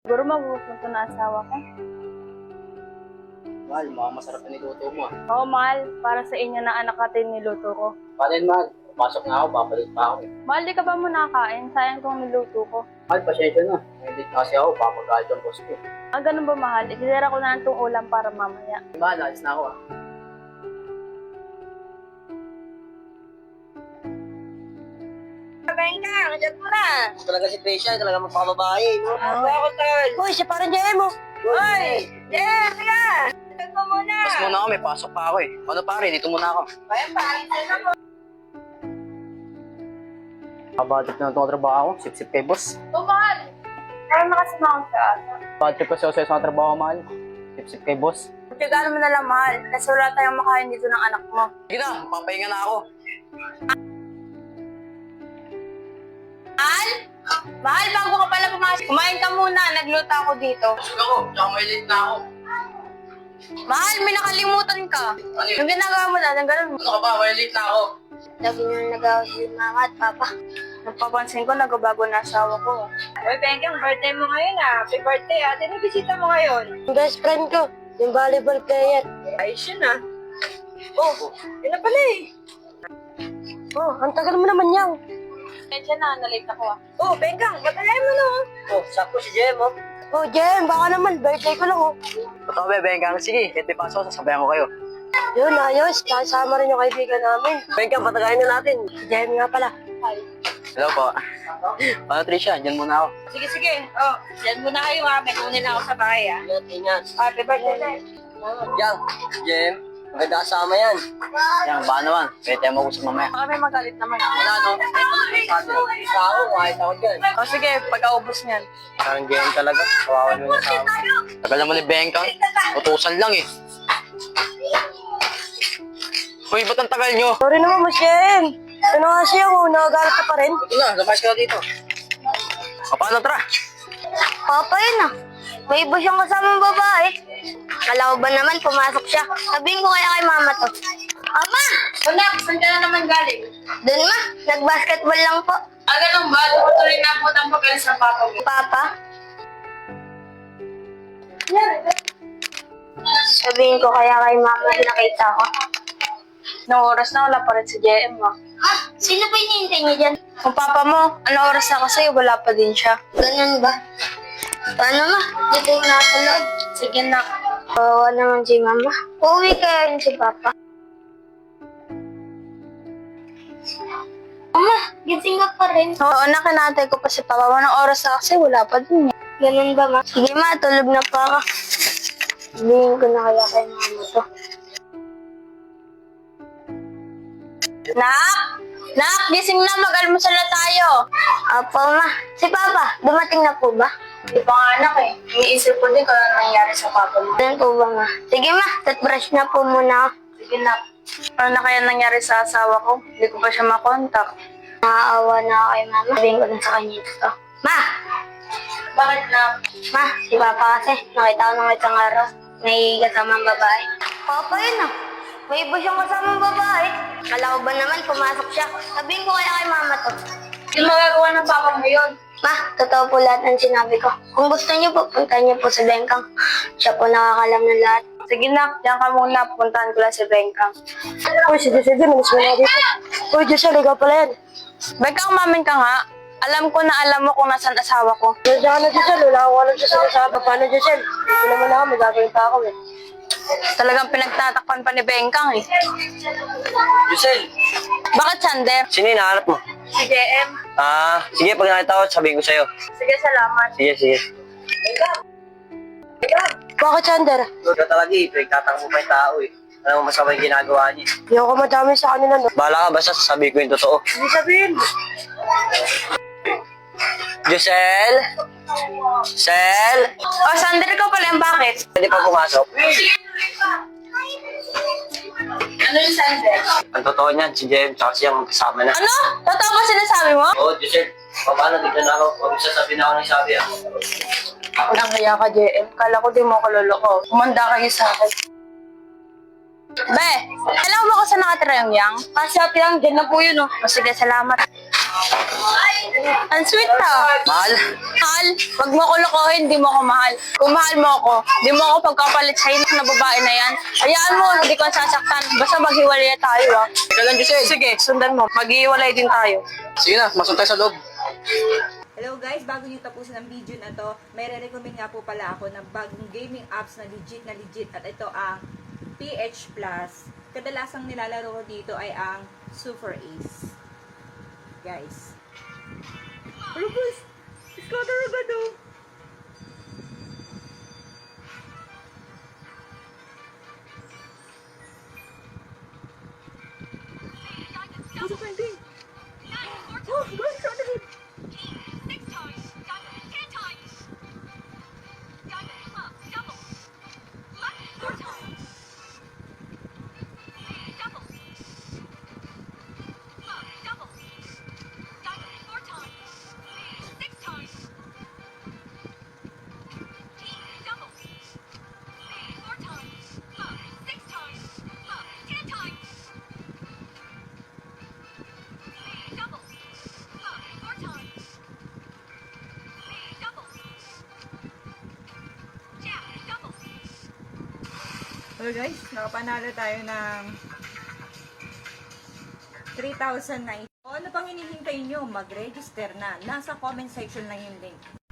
Siguro mapupunto na asawa ko. Mahal, mukhang masarap na niluto mo. Oo, mahal. Para sa inyo na anak natin niluto ko. Paano yun, mahal? Pasok na ako, babalik pa ako. Mahal, di ka ba muna nakain? Sayang tong niluto ko. Mahal, pasensya na. Hindi kasi ako, papagalit ang boss ko. Ganun ba, mahal? Isidera ko na lang tong ulam para mamaya. Mahal, alis na ako. Benga, nandiyan mo na. Talaga si Tricia, talaga magpakababae. No? Ako, tol. Uy, siya parang Jaya mo. Uy! Yeah, sige! Nandiyan mo muna. Mas muna ako, may pasok pa ako eh. Ano pare, dito muna ako. Kaya pangit na mo. Kabadip na itong trabaho, sip-sip kay boss. Oo, mahal. Parang nakasama ko sa ata. Badip kasi ako sa trabaho, mahal. Sip-sip kay boss. Pagkagaan mo na lang, mahal. Kasi wala tayong makain dito ng anak mo. Sige na, papahinga na ako. Mahal? Mahal, bago ka pala pumasok. Kumain ka muna. Nagluto ako dito. Pasok ako, tsaka may late na ako. Mahal, may nakalimutan ka. Ano yun? Yung ginagawa mo na, ganun. Ano ka ba, may late na ako. Lagi nyo nagawa si mama at papa. Napapansin ko, nagbabago na asawa ko. Uy, Benga, birthday mo ngayon ah. Happy birthday ah. Sino bisita mo ngayon? Yung best friend ko, yung volleyball player. Ayos yun ah. Oh, yun na pala eh. Oh, ang tagal mo naman yaw. Kaya na, nalate ako ah. Oh, Benga, batayan mo na. Oh, sakto si Jem, oh. Oh, Jem, baka naman, birthday ko lang oh. Totoo ba, Bengkang? Sige, kahit may pasok, sasabayan ko kayo. Yun, ayos, kasama rin yung kaibigan namin. Bengkang, patagayin na natin. Si Jem nga pala. Hello po. Ano, Tricia? Diyan muna ako. Sige, sige. Oh, yan muna kayo ah. May kunin ako sa bahay ah. Ingat. Happy birthday. Yang, Jem, maganda kasama yan. Yang, ba naman? Pwede mo ko sa mamaya. Baka may magalit naman. Wala, no? Ako, kahit ako dyan. O sige, pagkaubos niyan. Parang Jem talaga. Kawawan mo na sa akin. Tagal naman ni Bengkang. Utusan lang eh. Uy, ba't ang tagal nyo? Sorry naman, Mas Jem. Ano kasi ako, nagagalit ka pa rin? Ito na, labas ka na dito. O, paano, tara? Papa yun ah. May iba siyang kasamang babae. Kala ko ba naman, pumasok siya. Sabihin ko kaya kay mama to. Ama! Anak, saan ka na naman galing? Dun ma, nag-basketball lang po. Ganun ba? Tuloy na po ang pag-alis ng papa mo. Papa? Sabihin ko kaya kay mama nakita ko. Nung oras na, wala pa rin si JM mo. Sino ba hinihintay niya dyan? Kung papa mo, ano oras na kasi, wala pa din siya. Ganun ba? Paano ma? Dito na sa loob. Sige na. Oo naman si mama. Uuwi kaya rin si papa. Mama, gising ka pa rin. Oo, nakinatay ko pa si papa mo. Nung oras na kasi, wala pa din eh. Ganun ba ma? Sige ma, tulog na pa ako. Sabihin ko na kaya kay mama to. Nak! Nak, gising na, mag-almusal na tayo. Apo ma. Si papa, dumating na po ba? Di pa nga anak eh. Iniisip ko din kung ano nangyari sa papa mo. Ganun po ba ma? Sige ma, toothbrush na po muna ako. Sige na. Ano na kaya nangyari sa asawa ko? Hindi ko pa siya makontak. Nakaawa na ako kay mama. Sabihin ko na sa kanya ito. Ma! Bakit na? Ma, si papa kasi, nakita ko nung isang araw. May kasamang babae. Papa yun ah. May iba siyang kasamang babae. Kala ko ba naman pumasok siya? Sabihin ko kaya kay mama to. Yung magagawa ng papa mo yun. Ma, totoo po lahat ng sinabi ko. Kung gusto niyo po, puntahan niyo po si Bengkang. Siya po nakakalam ng lahat. Sige na, diyan ka muna. Puntahan ko lang si Bengkang. Uy, sige, malis mo na dito. Uy, Giselle, ikaw pala yan. Bengkang, umamin ka nga. Alam ko na alam mo kung nasan asawa ko. Nandiyan ka na, Giselle. Wala akong alam sa sinasabi. Paano, Giselle? Dito naman ako, magagawin pa ako eh. Talagang pinagtatakpan pa ni Bengkang eh. Giselle, Bakit, Sander? sino yung nahanap mo? Si JM. Sige, pag nakita ko, sabihin ko sa'yo. Sige, salamat. Sige. Bakit, Sander? Ikaw talaga eh, pinagtatakbo pa yung tao eh. Alam mo masama yung ginagawa niya. Hindi ako madami sa kanila, no? Bahala ka, basta sasabihin ko yung totoo. Hindi sabihin. Giselle? Sel? Oh, Sander, ikaw pala yung bakit? Pwede pa pumasok? Ano yung Sander? Ang totoo niyan, si Jem, tsaka siyang magkasama na. Ano? Totoo ba sinasabi mo? Oo, Giselle. Paano, tignan na ako. Huwag sasabihin ako ng sabi ah. Walang kaya ka, JM. Kala ko di mo ako loloko. Umanda kayo sa akin. Be, alam mo ba kung saan nakatira yung yang? Kasi ate lang, dyan na po yun, oh. O sige, salamat. Ang sweet na. Mahal? Mahal, wag mo ko lokohin, di mo ako mahal. Kung mahal mo ako, di mo ako pagkapalit sa hinak na babae na yan. Hayaan mo, hindi ko sasaktan. Basta maghiwalay tayo, ah. Teka lang, Giselle. Sige, sundan mo. Maghiwalay din tayo. Sige na, masok tayo sa loob. Hello guys, bago nyo tapusin ang video na to, may re-recommend nga po pala ako ng bagong gaming apps na legit at ito ang PH Plus. Kadalasang nilalaro ko dito ay ang Super Ace. Guys. Hello guys! Scatter agad oh! Pasok na hindi! Oh, guys, scatter agad! So guys, nakapanalo tayo ng 3,009. O ano pang hinihintay nyo? Mag-register na. Nasa comment section lang yung link.